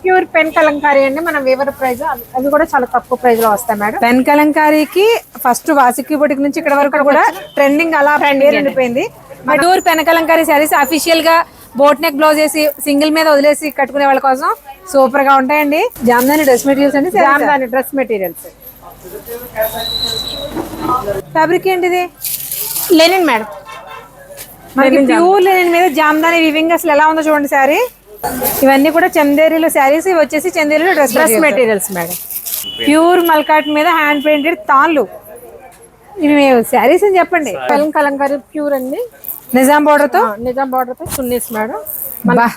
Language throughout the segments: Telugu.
ప్యూర్ పెన్ కలంకారీ అండి. మన వేవర్ ప్రైస్ అవి కూడా చాలా తక్కువ ప్రైస్ లో వస్తాయి మేడం. పెన్ కలంకారీకి ఫస్ట్ వాసికి బొటిక్ నుంచి ఇక్కడ వరకు కూడా ట్రెండింగ్ అలా ఉండిపోయింది. Pure pen Kalamkari sarees official గా బోట్ నెక్ బ్లౌజ్ వేసి సింగిల్ మీద వదిలేసి కట్టుకునే వాళ్ళ కోసం సూపర్ గా ఉంటాయండి. జామ్దాని డ్రెస్ మెటీరియల్స్ అండి. Jamdani dress materials. ఫ్యాబ్రిక్ ఏంటిది? Lenin madam. మనకి ప్యూర్ లెనిన్ మీద జామ్దాని వివింగ్ అసలు ఎలా ఉందో చూడండి శారీ. ఇవన్నీ కూడా చందేరీలో శారీస్, ఇవి వచ్చేసి చందేరీలో డ్రెస్ మెటీరియల్స్ మేడం. ప్యూర్ మల్కాట్ మీద హ్యాండ్ పెయింటెడ్ తాన్లు. ఇవి శారీస్ అని చెప్పండి. పెన్ కలంకారీ ప్యూర్ అండి. నిజాం బోర్డర్ తో చున్నీస్ మేడం.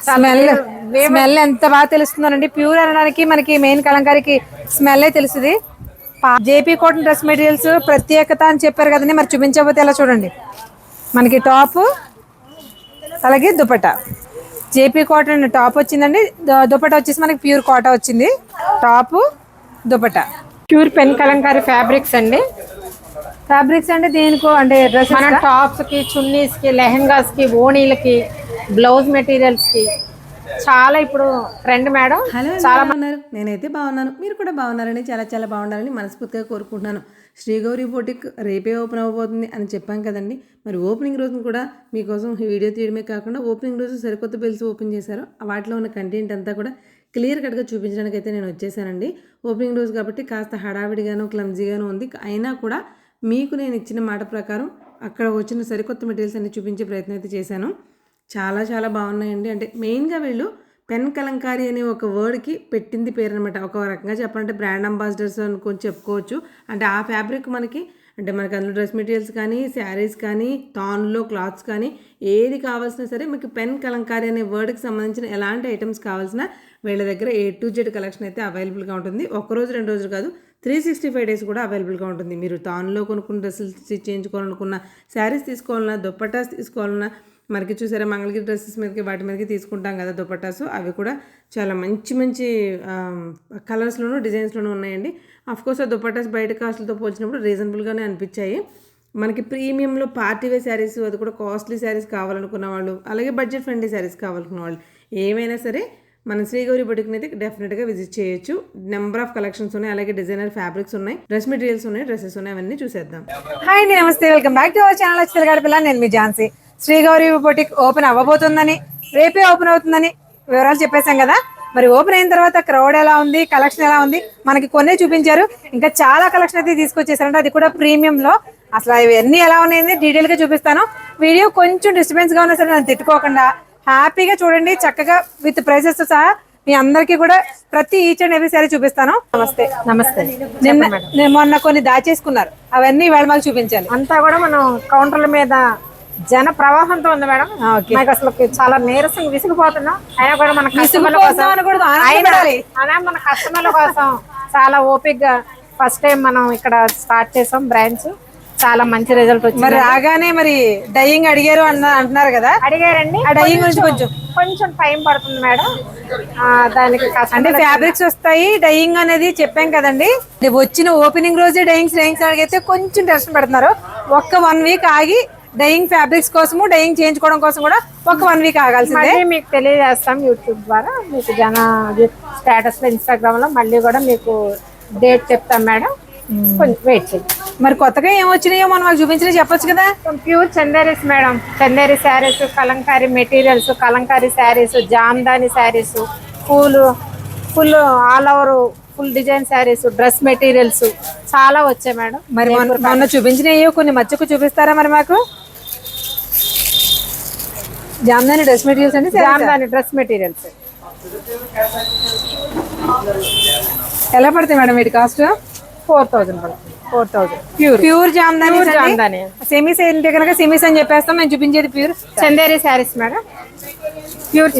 స్మెల్ ఎంత బాగా తెలుస్తుందండి. ప్యూర్ అనడానికి మనకి మెయిన్ కలంకారీకి స్మెల్ తెలుస్తుంది. జేపీ కాటన్ డ్రెస్ మెటీరియల్స్ ప్రత్యేకత అని చెప్పారు కదండి, మరి చూపించకపోతే ఎలా? చూడండి, మనకి టాప్ అలాగే దుపట్టా. జేపీ కాటన్ టాప్ వచ్చిందండి. దుపట్టా వచ్చేసి మనకి ప్యూర్ కాటా వచ్చింది. Top dupatta pure pen Kalamkari fabrics అండి. ఫ్యాబ్రిక్స్ అంటే దేనికో అంటే డ్రెస్ మన టాప్స్ కి, చున్నీస్ కి, లెహెంగాస్ కి, ఓణీలకి, బ్లౌజ్ మెటీరియల్స్ కి చాలా ఇప్పుడు ట్రెండ్ మేడం. హలో, చాలా బాగున్నారు. నేనైతే బాగున్నాను, మీరు కూడా బాగున్నారని చాలా చాలా బాగుండాలని మనస్ఫూర్తిగా కోరుకుంటున్నాను. శ్రీ గౌరీ బొటిక్ రేపే ఓపెన్ అవ్వబోతుంది అని చెప్పాం కదండి. మరి ఓపెనింగ్ రోజున కూడా మీకోసం వీడియో తీయడమే కాకుండా ఓపెనింగ్ రోజు సరికొత్త బిల్స్ ఓపెన్ చేశారు. వాటిలో ఉన్న కంటెంట్ అంతా కూడా క్లియర్ కట్గా చూపించడానికి అయితే నేను వచ్చేసానండి. ఓపెనింగ్ రోజు కాబట్టి కాస్త హడావిడిగాను క్లమ్జీగాను ఉంది. అయినా కూడా మీకు నేను ఇచ్చిన మాట ప్రకారం అక్కడ వచ్చిన సరికొత్త మెటీరియల్స్ అన్ని చూపించే ప్రయత్నం అయితే చేశాను. చాలా చాలా బాగున్నాయండి. అంటే మెయిన్గా వీళ్ళు పెన్ కలంకారీ అనే ఒక వర్డ్కి పెట్టింది పేరు అనమాట. ఒక రకంగా చెప్పాలంటే బ్రాండ్ అంబాసిడర్స్ అనుకొని చెప్పుకోవచ్చు. అంటే ఆ ఫ్యాబ్రిక్ మనకి అందులో డ్రెస్ మెటీరియల్స్ కానీ, శారీస్ కానీ, తాన్లో క్లాత్స్ కానీ ఏది కావాల్సినా సరే మీకు పెన్ కలంకారీ అనే వర్డ్కి సంబంధించిన ఎలాంటి ఐటమ్స్ కావాల్సిన వీళ్ళ దగ్గర A to Z కలెక్షన్ అయితే అవైలబుల్గా ఉంటుంది. ఒక్కరోజు 2 రోజులు కాదు, 365 డేస్ కూడా అవైలబుల్గా ఉంటుంది. మీరు తాన్లో కొనుక్కున్న డ్రెస్సులు స్టిచ్ చేయించుకోవాలనుకున్న, శారీస్ తీసుకోవాలన్నా, దుపట్టాస్ తీసుకోవాలన్నా, మనకి చూసారా మంగళగిరి డ్రెస్సెస్ మీదకి వాటి మీదకి తీసుకుంటాం కదా దుపట్టాస్, అవి కూడా చాలా మంచి మంచి కలర్స్లోనూ డిజైన్స్లోనూ ఉన్నాయండి. అఫ్కోర్స్ ఆ దుపట్టాస్ బయట కాస్ట్లతో పోల్చినప్పుడు రీజనబుల్గానే అనిపించాయి. మనకి ప్రీమియంలో పార్టీ వేర్ శారీస్, అది కూడా కాస్ట్లీ శారీస్ కావాలనుకున్న వాళ్ళు, అలాగే బడ్జెట్ ఫ్రెండ్లీ శారీస్ కావాలనుకున్న వాళ్ళు ఏమైనా సరే మన శ్రీ గౌరీ బొటిక్ని అయితే డెఫినెట్గా విజిట్ చేయొచ్చు. నెంబర్ ఆఫ్ కలెక్షన్స్ ఉన్నాయి, అలాగే డిజైనర్ ఫ్యాబ్రిక్స్ ఉన్నాయి, డ్రెస్ మెటీరియల్స్ ఉన్నాయి, డ్రెస్సెస్ ఉన్నాయి, అవన్నీ చూసేద్దాం. హాయ్ అండి, నమస్తే, welcome back to our channel Chilagadapilla. నేను మీ ఝాన్సీ. శ్రీ గౌరీ బొటిక్ ఓపెన్ అవ్వబోతుందని, రేపే ఓపెన్ అవుతుందని వివరాలు చెప్పేశాం కదా. మరి ఓపెన్ అయిన తర్వాత క్రౌడ్ ఎలా ఉంది, కలెక్షన్ ఎలా ఉంది, మనకి కొన్నే చూపించారు. ఇంకా చాలా కలెక్షన్ అయితే తీసుకొచ్చేసారంటే, అది కూడా ప్రీమియంలో. అసలు ఇవన్నీ ఎలా ఉన్నాయని డీటెయిల్గా చూపిస్తాను. వీడియో కొంచెం డిస్టర్బెన్స్గా ఉన్నా సరే నన్ను తిట్టుకోకుండా హ్యాపీగా చూడండి. చక్కగా విత్ ప్రైసెస్ సహా మీ అందరికీ కూడా ప్రతి ఈచ్ అండ్ ఎవ్రీ సారీ చూపిస్తాను. నమస్తే. నమస్తే. నేను మొన్న కొన్ని దాచేసుకున్నారు, అవన్నీ ఇవాళ మాకు చూపించాలి. అంతా కూడా మనం కౌంటర్ల మీద జన ప్రవాహంతో ఉంది మేడం. నాకు అసలు చాలా నీరసం, విసిగిపోతున్నాం. అయినా కూడా మన కస్టమర్ల కోసం మన కస్టమర్ల కోసం చాలా ఓపిక్ గా ఫస్ట్ టైం మనం ఇక్కడ స్టార్ట్ చేసాం బ్రాంచ్. చాలా మంచి రిజల్ట్ వచ్చింది. మరి రాగానే మరి డైయింగ్ అడిగారు అంటున్నారు కదా. అడిగారండి. ఆ డైయింగ్ గురించి కొంచెం టైం పడుతుంది మేడం. దానికి అంటే ఫ్యాబ్రిక్స్ వస్తాయి, డైయింగ్ అనేది చెప్పాం కదండి. వచ్చిన ఓపెనింగ్ రోజే డైయింగ్స్ అడిగితే కొంచెం టెన్షన్ పెడుతున్నారు. ఒక్క 1 వీక్ ఆగి డైయింగ్ ఫ్యాబ్రిక్స్ కోసము, డైయింగ్ చేయించుకోవడం కోసం కూడా ఒక 1 వీక్ ఆగాల్సిందే. మీకు తెలియజేస్తాం యూట్యూబ్ ద్వారా. మీకు జన స్టేటస్ లో, ఇన్స్టాగ్రామ్ లో మళ్ళీ కూడా మీకు డేట్ చెప్తాం మేడం. కొంచెం వెయిట్ చేయండి. మరి కొత్తగా ఏమొచ్చినాయో మనం వాళ్ళకి చూపించినా చెప్పొచ్చు కదా. Pure Chanderis madam. Chanderi saris, Kalamkari materials, Kalamkari saris, Jamdani saris, full all over full design saris, dress materials చాలా వచ్చాయి మేడం. మరి మొన్న చూపించినవి కొన్ని మచ్చకు చూపిస్తారా మరి మాకు? జామ్దాని డ్రెస్ మెటీరియల్స్ అండి. జామ్దాని డ్రెస్ మెటీరియల్స్ ఎలా పడతాయి మేడం వీటి కాస్ట్? 4,000 పడుతుంది. 4,000 ప్యూర్ జామ్దాని. సెమీస్ ఏంటి కనుక సెమీస్ అని చెప్పేస్తాం. మేము చూపించేది pure Chanderi saris madam. Pure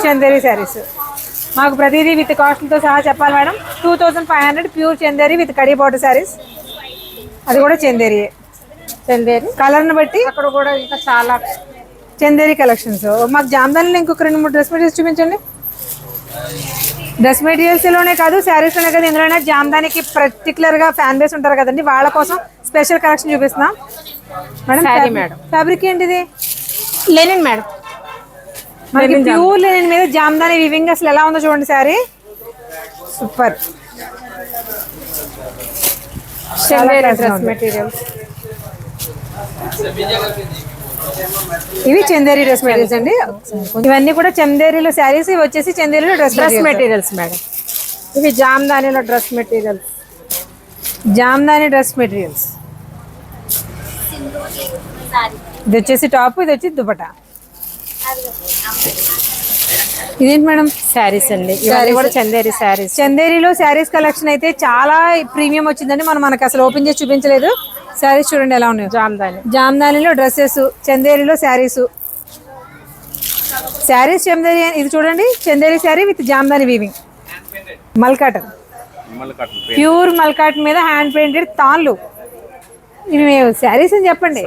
Chanderi saris. మాకు ప్రతిదీ విత్ కాస్ట్లతో సహా చెప్పాలి madam. 2,500 pure Chanderi with khadi border saris. అది కూడా చందేరీ కలర్ని బట్టి అక్కడ కూడా ఇంకా చాలా చందేరీ కలెక్షన్స్. మాకు జామ్దానిలో ఇంకొక 2-3 డ్రెస్ మెటీరియల్స్ చూపించండి. డ్రెస్ మెటీరియల్స్ లోనే కాదు, శారీస్ లోనే కాదు, ఇందులోనే జామ్దానికి పర్టికులర్ గా ఫ్యాన్ బేస్ ఉంటారు కదండి, వాళ్ళ కోసం స్పెషల్ కలెక్షన్ చూపిస్తున్నాం మేడం. ఫ్యాబ్రిక్ ఏంటిది? Lenin madam. మనకి ప్యూర్ లెనిన్ మీద జామ్దాని వివింగ్ అసలు ఎలా ఉందో చూడండి. Sari super. Chanderi dress materials. ఇవి చందేరి డ్రెస్ మెటీరియల్స్ అండి. ఇవన్నీ కూడా చందేరిలో శారీస్, ఇవి వచ్చేసి చందేరిలో డ్రెస్ మెటీరియల్స్ మేడం. ఇవి జామ్దానిలో dress materials. Jamdani dress materials. ఇది వచ్చేసి టాప్, ఇది వచ్చి దుపట్టా. ఇదేంటి మేడం? శారీస్ అండి. ఇవన్నీ కూడా చందేరి శారీస్. చందేరిలో శారీస్ కలెక్షన్ అయితే చాలా ప్రీమియం వచ్చిందండి. మనకు అసలు ఓపెన్ చేసి చూపించలేదు. శారీస్ చూడండి ఎలా ఉన్నాయి. జామ్దానిలో డ్రెస్సెస్, చందేరిలో శారీస్. శారీస్ చందేరి. ఇది చూడండి, Chanderi saree with Jamdani weaving. Mul cotton, pure mul cotton మీద హ్యాండ్ పెయింటెడ్ తాన్లు. ఇవి శారీస్ అని చెప్పండి.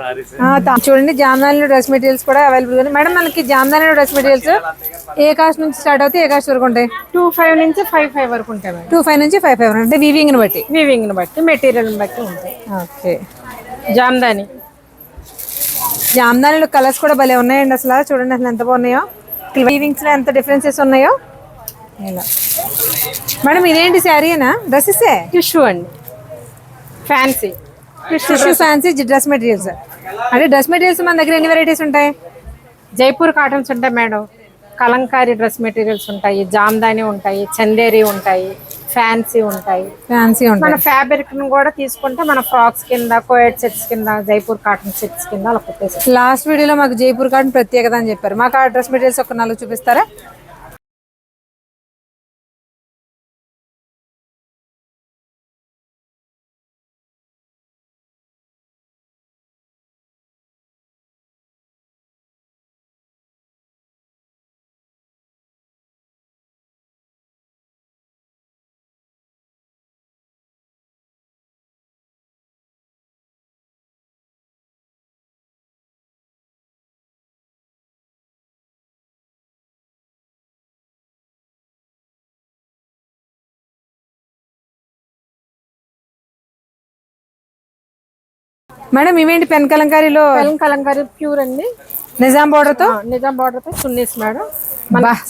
చూడండి, జామ్దానిలో డ్రెస్ మెటీరియల్స్ కూడా అవైలబుల్ ఉంది మేడం. మనకి జామ్దానిలో డ్రెస్ మెటీరియల్స్ ఏ కాస్ట్ నుంచి స్టార్ట్ అవుతాయి, ఏ కాస్ట్ వరకు ఉంటాయి? 25 నుంచి 55 వరకు ఉంటాయి మేడం. 25 నుంచి 55 వరకు. అంటే వీవింగ్ ని బట్టి, మెటీరియల్ బట్టి ఉంటాయి. ఓకే. జామ్దాని. జామ్దానిలో కలర్స్ కూడా భలే ఉన్నాయండి. అసలు చూడండి అసలు ఎంత బాగున్నాయో. వీవింగ్స్ లో ఎంత డిఫరెన్సెస్ ఉన్నాయో. ఇలా మేడం ఇదేంటి శారీనా? డ్రెస్సెస్ టిష్యూ అండి, fancy tissue fancy dress materials. అంటే డ్రెస్ మెటీరియల్స్ మన దగ్గర ఎన్ని వెరైటీస్ ఉంటాయి? జైపూర్ కాటన్స్ ఉంటాయి మేడం, కలంకారీ డ్రెస్ మెటీరియల్స్ ఉంటాయి, జామ్దాని ఉంటాయి, చందేరి ఉంటాయి, ఫ్యాన్సీ ఉంటాయి. మన ఫ్యాబ్రిక్ ను కూడా తీసుకుంటే మన ఫ్రాక్స్ కింద, కోయట్ సెట్స్ కింద, జైపూర్ కాటన్ సెట్స్ కింద అలా కుట్టేసి. లాస్ట్ వీడియోలో మాకు జైపూర్ కాటన్ ప్రత్యేకత అని చెప్పారు. మాకు ఆ డ్రెస్ మెటీరియల్స్ ఒక 4 చూపిస్తారా? మేడం ఇవేంటి? పెన్ కలంకారీలో, కలంకారీ ప్యూర్ అండి, నిజాం బార్డర్ తో సున్నీస్ మేడం.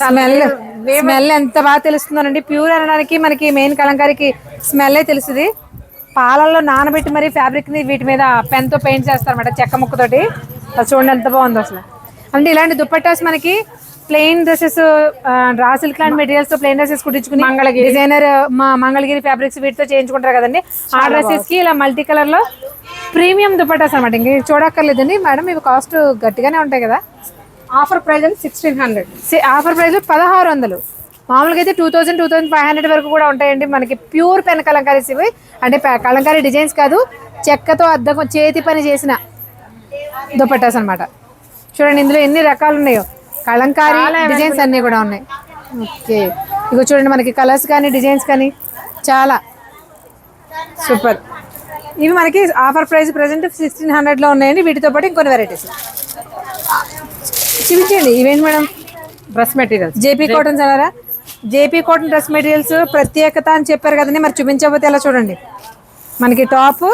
స్మెల్ ఎంత బాగా తెలుస్తుందండి. ప్యూర్ అనడానికి మనకి మెయిన్ కలంకారీకి స్మెల్ తెలుస్తుంది. పాలల్లో నానబెట్టి మరి ఫ్యాబ్రిక్ ని వీటి మీద పెన్ తో పెయింట్ చేస్తారన్నమాట, చెక్క ముక్కతోటి. చూడండి ఎంత బాగుందో అసలు. అంటే ఇలాంటి దుపట్టాస్ మనకి ప్లెయిన్ డ్రెస్సెస్, రా సిల్క్ లాంటి మెటీరియల్స్ తో ప్లెయిన్ డ్రెస్సెస్ కుట్టించుకుని డిజైనర్ మంగళగిరి ఫ్యాబ్రిక్స్ వీటితో చేయించుకుంటారు కదండి. ఆ డ్రెస్సెస్ కి ఇలా మల్టీ కలర్ లో ప్రీమియం దుపట్టాస్ అనమాట. ఇంక చూడక్కర్లేదండి మేడం. ఇవి కాస్ట్ గట్టిగానే ఉంటాయి కదా. Offer price 1600. Offer price 1600. మామూలుగా అయితే 2000, 2500 వరకు కూడా ఉంటాయండి. మనకి ప్యూర్ పెన్ కలంకారీస్ ఇవి. అంటే కలంకారీ డిజైన్స్ కాదు, చెక్కతో అద్దం చేతి పని చేసిన దుపట్టాస్ అనమాట. చూడండి ఇందులో ఎన్ని రకాలు ఉన్నాయో. కలంకారీ డిజైన్స్ అన్నీ కూడా ఉన్నాయి. ఓకే, ఇగో చూడండి మనకి కలర్స్ కానీ డిజైన్స్ కానీ చాలా సూపర్. ఇవి మనకి ఆఫర్ ప్రైస్ ప్రెసెంట్ 1600లో ఉన్నాయండి. వీటితో పాటు ఇంకొన్ని వెరైటీస్ చూపించండి. ఇవేంటి madam? Dress materials. JP cottons అన్నారా? జేపీ కాటన్ డ్రెస్ మెటీరియల్స్ ప్రత్యేకత అని చెప్పారు కదండి. మరి చూపించకపోతే ఎలా? చూడండి మనకి టాప్,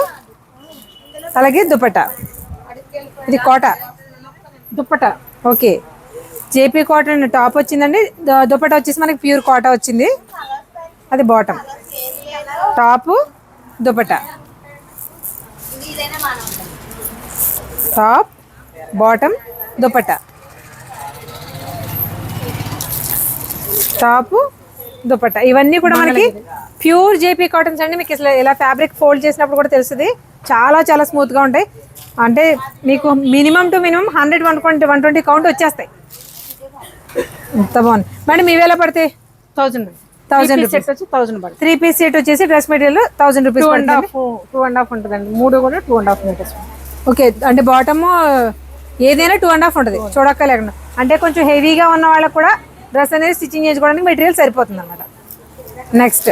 అలాగే దుపట్టా. ఇది Kota dupatta. Okay, JP cotton top వచ్చిందండి. దుపట్టా వచ్చేసి మనకి ప్యూర్ కోట వచ్చింది. అది bottom, top, dupatta. Top, bottom, dupatta. Top, dupatta. ఇవన్నీ కూడా మనకి ప్యూర్ జేపీ కాటన్స్ అండి. మీకు అసలు ఇలా ఫ్యాబ్రిక్ ఫోల్డ్ చేసినప్పుడు కూడా తెలుస్తుంది. చాలా చాలా స్మూత్గా ఉంటాయి. అంటే మీకు మినిమం టు మినిమం 100, 120 కౌంట్ వచ్చేస్తాయి. ఎంత బాగుంది మేడం. ఇవి ఎలా పడతాయి? 1000 రూపీస్. 1000 పడుతుంది. 3 పీస్ సెట్ వచ్చేసి డ్రెస్ మెటీరియల్ 1000 రూపీస్. 2.5 ఉంటుందండి. 3 కూడా 2.5 మీటర్స్. ఓకే, అంటే బాటమ్ ఏదైనా 2.5 ఉంటుంది. చూడక్కర్లేకుండా. అంటే కొంచెం హెవీగా ఉన్న వాళ్ళకి కూడా డ్రెస్ అనేది స్టిచ్చింగ్ చేసుకోవడానికి మెటీరియల్ సరిపోతుంది అనమాట. నెక్స్ట్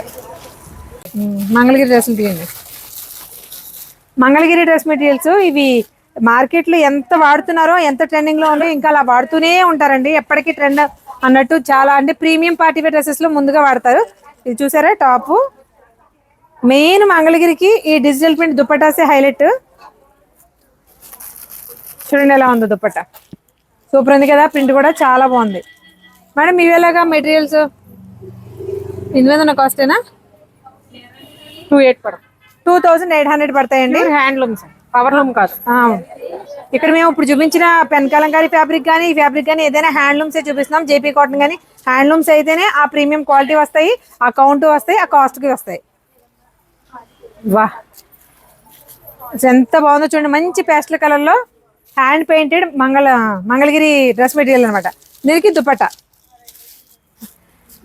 మంగళగిరి డ్రెస్సులు తీయండి. మంగళగిరి డ్రెస్ మెటీరియల్స్ ఇవి మార్కెట్లో ఎంత వాడుతున్నారో, ఎంత ట్రెండింగ్లో ఉందో ఇంకా అలా వాడుతూనే ఉంటారండి. ఎప్పటికీ ట్రెండ్ అన్నట్టు. చాలా అంటే ప్రీమియం పార్టీ వేర్ డ్రెస్సెస్లో ముందుగా వాడతారు. ఇది చూసారా టాపు. మెయిన్ మంగళగిరికి ఈ డిజిటల్ ప్రింట్ దుపట్టాసే హైలైట్. చూడండి ఎలా ఉందో దుపట్టా. సూపర్ ఉంది కదా. ప్రింట్ కూడా చాలా బాగుంది మేడం. ఇవి ఎలాగా మెటీరియల్స్? దీని మీద ఉన్న కాస్టేనా 28 పడం 2800 పడతాయండి. హ్యాండ్లూమ్స్, పవర్ లూమ్ కాదు. ఇక్కడ మేము ఇప్పుడు చూపించిన పెన్ కలంకారీ ఫ్యాబ్రిక్ కానీ ఈ ఫ్యాబ్రిక్ కానీ ఏదైనా హ్యాండ్లూమ్స్ చూపిస్తున్నాం. జేపీ కాటన్ కానీ హ్యాండ్లూమ్స్ అయితేనే ఆ ప్రీమియం క్వాలిటీ వస్తాయి, ఆ కౌంట్ వస్తాయి, ఆ కాస్ట్కి వస్తాయి. వా ఎంత బాగుందో చూడండి. మంచి పేస్టల్ కలర్లో hand painted Mangalagiri dress material అనమాట. దీనికి దుపట్టా.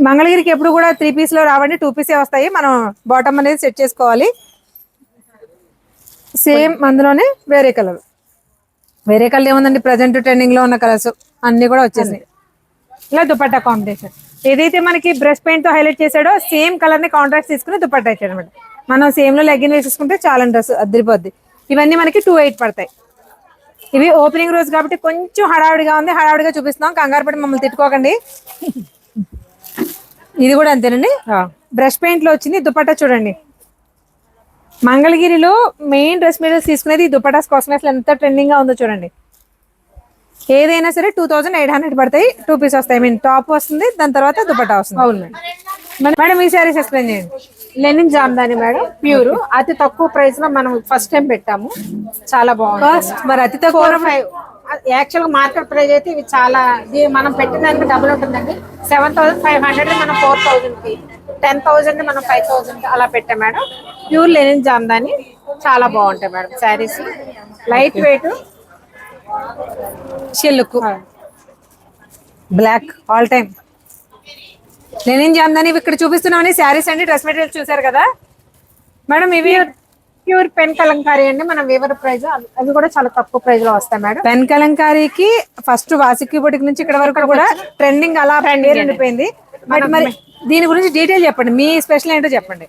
మంగళగిరికి ఎప్పుడు కూడా 3 పీస్లో రావండి, 2 పీసే వస్తాయి. మనం బాటమ్ అనేది సెట్ చేసుకోవాలి. సేమ్ అందులోనే వేరే కలర్ ఏముందండి, ప్రజెంట్ ట్రెండింగ్లో ఉన్న కలర్స్ అన్నీ కూడా వచ్చేసాయి. ఇలా దుపట్టా కాంబినేషన్ ఏదైతే మనకి బ్రష్ పెయింట్తో హైలైట్ చేశాడో సేమ్ కలర్ని కాంట్రాక్ట్ తీసుకుని దుపట్టా ఇచ్చాడు అనమాట. మనం సేమ్లో లెగ్గిన్ వేసేసుకుంటే చాలా డ్రెస్ అద్దరిపోద్ది. ఇవన్నీ మనకి 28 పడతాయి. ఇవి ఓపెనింగ్ రోజు కాబట్టి కొంచెం హడావిడిగా ఉంది, హడావిడిగా చూపిస్తున్నాం. కంగారు పడి మమ్మల్ని తిట్టుకోకండి. ఇది కూడా అంతేనండి, బ్రష్ పెయింట్లో వచ్చింది. దుపట్టా చూడండి, మంగళగిరిలో మెయిన్ డ్రెస్ మెటీరియల్స్ తీసుకునేది ఈ దుపట్టాస్ కోసమే. అసలు ఎంత ట్రెండింగ్ గా ఉందో చూడండి. ఏదైనా సరే 2800 పడతాయి. 2 పీస్ వస్తాయి. మీన్ టాప్ వస్తుంది, దాని తర్వాత దుపట్టా వస్తుంది. అవును మేడం ఈ శారీస్ ఎక్స్ప్లెయిన్ చేయండి. లెనిన్ జామ్దాని మేడం, ప్యూర్, అతి తక్కువ ప్రైస్ లో మనం ఫస్ట్ టైం పెట్టాము. చాలా బాగుంది. మరి అతి తక్కువ 4-5 యాక్చువల్ గా మార్కెట్ ప్రైస్ అయితే ఇవి చాలా, మనం పెట్టిన దానికి డబుల్ ఉంటుందండి. 7500 మనం 4000 కి, 10,000 మనం 5,000 అలా పెట్టాం మేడం. ప్యూర్ లెనిన్ జామ్దాని చాలా బాగుంటాయి మేడం శారీస్. లైట్ వెయిట్, షెల్లుకు black all time linen Jamdani ఇక్కడ చూపిస్తున్నామని శారీస్ అండి. డ్రెస్ మెటీరియల్ చూసారు కదా మేడం. ఇవి ప్యూర్ పెన్ కలంకారీ అండి. మనం వేవర్ ప్రైస్ అవి కూడా చాలా తక్కువ ప్రైస్ లో వస్తాయి మేడం. పెన్ కలంకారీకి ఫస్ట్ వాసికి బొటిక్ నుంచి ఇక్కడ వరకు కూడా ట్రెండింగ్ అలా ఉండిపోయింది. మరి దీని గురించి డీటెయిల్ చెప్పండి, మీ స్పెషల్ ఏంటో చెప్పండి.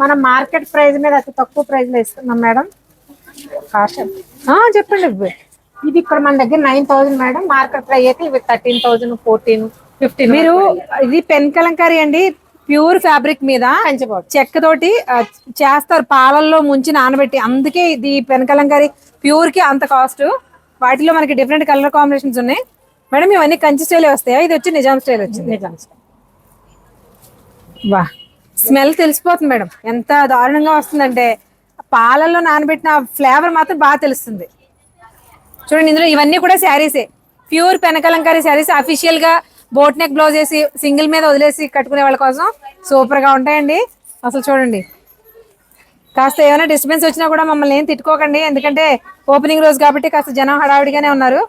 మనం మార్కెట్ ప్రైస్ మీద అతి తక్కువ ప్రైస్ లో ఇస్తున్నాం మేడం. చెప్పండి. ఇది ఇక్కడ మన దగ్గర 9,000 మేడం. మార్కెట్ ప్రైస్ అయితే ఇవి 13,000, 14, 15. మీరు ఇది పెన్ కలంకారీ అండి, ప్యూర్ ఫ్యాబ్రిక్ మీద చెక్కతోటి చేస్తారు, పాలల్లో ముంచి నానబెట్టి. అందుకే ఇది పెన్ కలంకారీ ప్యూర్ కి అంత కాస్ట్. వాటిలో మనకి డిఫరెంట్ కలర్ కాంబినేషన్స్ ఉన్నాయి మేడం. ఇవన్నీ కంచి స్టైల్ వస్తాయా? ఇది వచ్చి నిజాం స్టైల్ వచ్చింది. నిజాం స్టైల్. వా స్మెల్ తెలిసిపోతుంది మేడం, ఎంత దారుణంగా వస్తుందంటే. పాలల్లో నానబెట్టిన ఫ్లేవర్ మాత్రం బాగా తెలుస్తుంది. చూడండి, ఇందులో ఇవన్నీ కూడా శారీసే, pure pen Kalamkari sarees. Official గా బోట్ నెక్ బ్లౌజ్ వేసి సింగిల్ మీద వదిలేసి కట్టుకునే వాళ్ళ కోసం సూపర్ గా ఉంటాయండి. అసలు చూడండి, కాస్త ఏమైనా డిస్టర్బెన్స్ వచ్చినా కూడా మమ్మల్ని ఏం తిట్టుకోకండి, ఎందుకంటే ఓపెనింగ్ రోజు కాబట్టి కాస్త జనం హడావిడిగానే ఉన్నారు.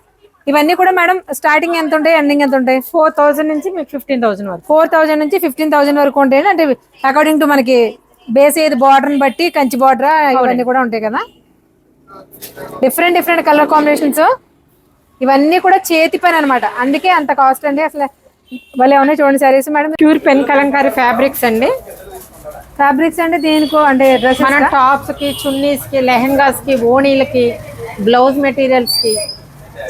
ఇవన్నీ కూడా మేడం స్టార్టింగ్ ఎంత ఉంటాయి, ఎండింగ్ ఎంత ఉంటాయి? 4,000 నుంచి మీకు 15,000 వరకు. 4,000 నుంచి 15,000 వరకు ఉంటాయి. అంటే అకార్డింగ్ టు మనకి బేస్ ఏది బార్డర్ బట్టి, కంచి బార్డర్ ఇవన్నీ కూడా ఉంటాయి కదా. Different colour combinations. ఇవన్నీ కూడా చేతి పని అనమాట, అందుకే అంత కాస్ట్ అండి. అసలు భలే ఉన్నాయి చూడండి saris madam. Pure pen Kalamkari fabrics అండి. ఫ్యాబ్రిక్స్ అంటే దేనికో అంటే డ్రెస్, మన టాప్స్ కి, చున్నీస్ కి, లెహంగాస్ కి, ఓణీలకి, బ్లౌజ్ మెటీరియల్స్ కి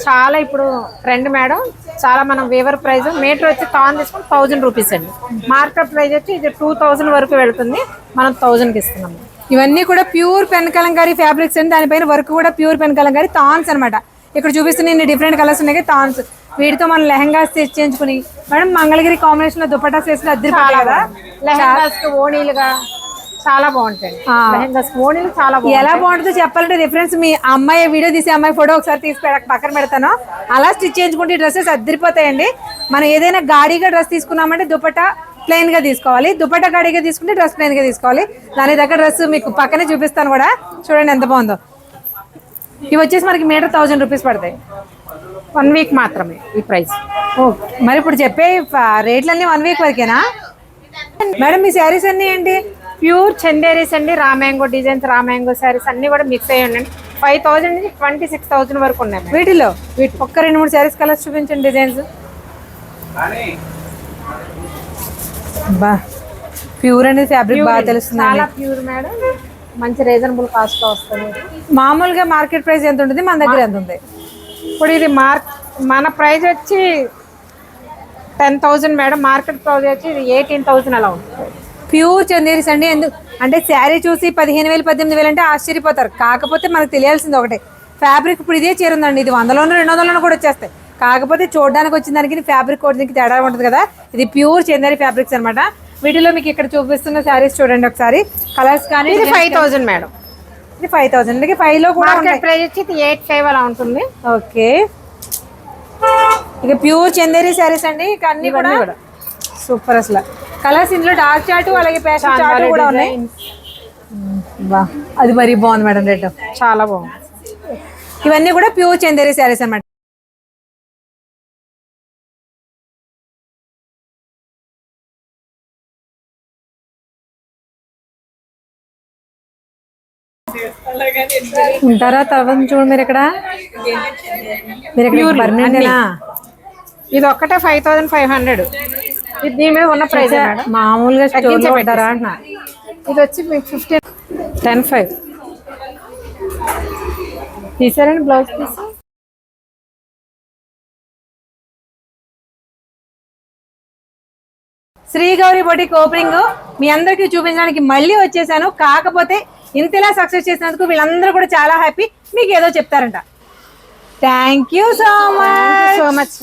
చాలా ఇప్పుడు ట్రెండ్ మేడం. చాలా మనం వేవర్ ప్రైస్ మీటర్ వచ్చి తాన్ తీసుకుని 1000 రూపీస్ అండి. మార్కెట్ ప్రైస్ వచ్చి ఇది 2000 వరకు వెళ్తుంది, మనం 1000కి ఇస్తున్నాము. ఇవన్నీ కూడా ప్యూర్ పెన్ కలంకారీ ఫ్యాబ్రిక్స్ అండి. దానిపైన వర్క్ కూడా ప్యూర్ పెన్ కలంకారీ థాన్స్ అనమాట. ఇక్కడ చూపిస్తున్న ఇన్ని డిఫరెంట్ కలర్స్ ఉన్నాయి థాన్స్. వీటితో మనం లెహంగాస్ చేయించుకుని మేడం మంగళగిరి కాంబినేషన్ లో దుపట్టాస్ వేసిన అద్దరిపోతాయి కదా. లెహంగాస్ కి ఓణీలుగా చాలా బాగుంటాయి. లెహంగాస్ ఓణీలు చాలా ఎలా బాగుంటుందో చెప్పాలంటే రిఫరెన్స్ మీ అమ్మాయి వీడియో తీసి అమ్మాయి ఫోటో ఒకసారి తీసి పక్కన పెడతాను. అలా స్టిచ్ చేయించుకుంటే డ్రెస్సెస్ అద్దరిపోతాయండి. మనం ఏదైనా గాడిగా డ్రెస్ తీసుకున్నామంటే దుపట్టా ప్లెయిన్ గా తీసుకోవాలి, దుపట్టా గాడిగా తీసుకుంటే డ్రెస్ ప్లెయిన్ గా తీసుకోవాలి. దాని దగ్గర డ్రెస్ మీకు పక్కనే చూపిస్తాను కూడా, చూడండి ఎంత బాగుందో. ఇవి వచ్చేసి మనకి మీటర్ 1000 రూపీస్ పడతాయి. 1 వీక్ మాత్రమే ఈ ప్రైస్. ఓకే, మరి ఇప్పుడు చెప్పే రేట్లన్నీ 1 వీక్ వరకేనా మేడం? మీ శారీస్ అన్నీ ఏంటి? ప్యూర్ చందేరీస్ అండి. రామ్యాంగో డిజైన్స్, రామ్యాంగో శారీస్ అన్ని కూడా మిక్స్ అయ్యి ఉండండి. 5,000 నుంచి 26,000 వరకు ఉన్నాయి. వీటిలో ఒక్క 2-3 శారీస్ కలర్స్ చూపించండి, డిజైన్స్. బా ప్యూర్ అనేది ఫ్యాబ్రిక్ బాగా తెలుస్తుంది. చాలా ప్యూర్ మేడం, మంచి రీజనబుల్ కాస్ట్ లో వస్తుంది. మామూలుగా మార్కెట్ ప్రైస్ ఎంత ఉంటుంది, మన దగ్గర ఎంత ఉంది? ఇప్పుడు ఇది మన ప్రైస్ వచ్చి 10,000 మేడం. మార్కెట్ ప్రైస్ వచ్చి 18,000 అలా ఉంటుంది. ప్యూర్ చందేరీస్ అండి. అంటే శారీ చూసి 15,000 18,000 అంటే ఆశ్చర్యపోతారు. కాకపోతే మనకు తెలియాల్సింది ఒకటే, ఫ్యాబ్రిక్ ఇప్పుడు ఇదే చీర ఉందండి, ఇది 100లోనూ 200లోనూ కూడా వచ్చేస్తాయి. కాకపోతే చూడడానికి వచ్చిన దానికి ఫ్యాబ్రిక్ కోటికి తేడా ఉంటుంది కదా. ఇది ప్యూర్ చందేరి ఫ్యాబ్రిక్స్ అనమాట. వీటిలో మీకు ఇక్కడ చూపిస్తున్న శారీస్ చూడండి ఒకసారి, కలర్స్ కానీ. ఇది 5000 మేడం. ఇది 5000 కి 5 లో కూడా మార్కెట్ ప్రైస్ వచ్చి 85 అలా ఉంటుంది. ఓకే, ఇక ప్యూర్ చందేరి శారీస్ అండి. ఇక అన్ని కూడా సూపర్ అసలు. కలర్స్ ఇందులో డార్క్ చాట్ అలాగే ప్యాషన్ చాట్ కూడా ఉన్నాయి. అది మరీ బాగుంది మేడం, రెడ్ చాలా బాగుంది. ఇవన్నీ కూడా ప్యూర్ చందేరి శారీస్ అన్నమాట. ఉంటారా తర్వాత చూడండి మీరు ఇక్కడ ఇది ఒక్కటే 5500. ఇది దీని మీద ఉన్న ప్రైస్ మామూలుగా స్టోర్లో ఉంటారా అంటున్నా. ఇది వచ్చి మీకు 10.5 తీసారండి blouse piece. Sri Gauri boutique opening మీ అందరికీ చూపించడానికి మళ్ళీ వచ్చేసాను. కాకపోతే ఇంతలా సక్సెస్ చేసినందుకు వీళ్ళందరూ కూడా చాలా హ్యాపీ. మీకు ఏదో చెప్తారంట. Thank you so much.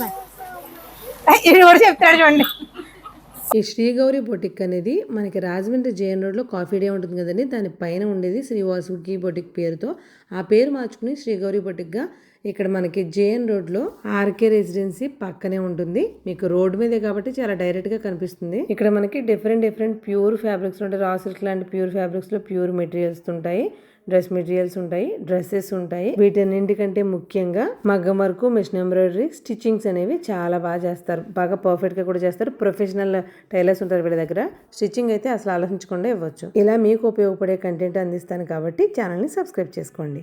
ఇది కూడా చెప్తారు చూడండి. ఈ శ్రీ గౌరీ బొటిక్ అనేది మనకి రాజమండ్రి జేఎన్ రోడ్లో కాఫీ డే ఉంటుంది కదండి, దాని పైన ఉండేది శ్రీ వాసుకి బొటిక్ పేరుతో. ఆ పేరు మార్చుకుని శ్రీ గౌరీ బొటిక్గా ఇక్కడ మనకి జేఎన్ రోడ్లో ఆర్కే రెసిడెన్సీ పక్కనే ఉంటుంది. మీకు రోడ్ మీదే కాబట్టి చాలా డైరెక్ట్గా కనిపిస్తుంది. ఇక్కడ మనకి డిఫరెంట్ ప్యూర్ ఫ్యాబ్రిక్స్ ఉంటాయి. రా సిల్క్ లాంటి ప్యూర్ ఫ్యాబ్రిక్స్లో ప్యూర్ మెటీరియల్స్ ఉంటాయి, డ్రెస్ మెటీరియల్స్ ఉంటాయి, డ్రెస్సెస్ ఉంటాయి. వీటన్నింటికంటే ముఖ్యంగా మగ్గం వర్క్, మిషన్ ఎంబ్రాయిడరీ, స్టిచ్చింగ్స్ అనేవి చాలా బాగా చేస్తారు. బాగా పర్ఫెక్ట్ గా కూడా చేస్తారు. ప్రొఫెషనల్ టైలర్స్ ఉంటారు వీళ్ళ దగ్గర. స్టిచ్చింగ్ అయితే అసలు ఆలోచించకుండా ఇవ్వచ్చు. ఇలా మీకు ఉపయోగపడే కంటెంట్ అందిస్తాను కాబట్టి ఛానల్ని సబ్స్క్రైబ్ చేసుకోండి.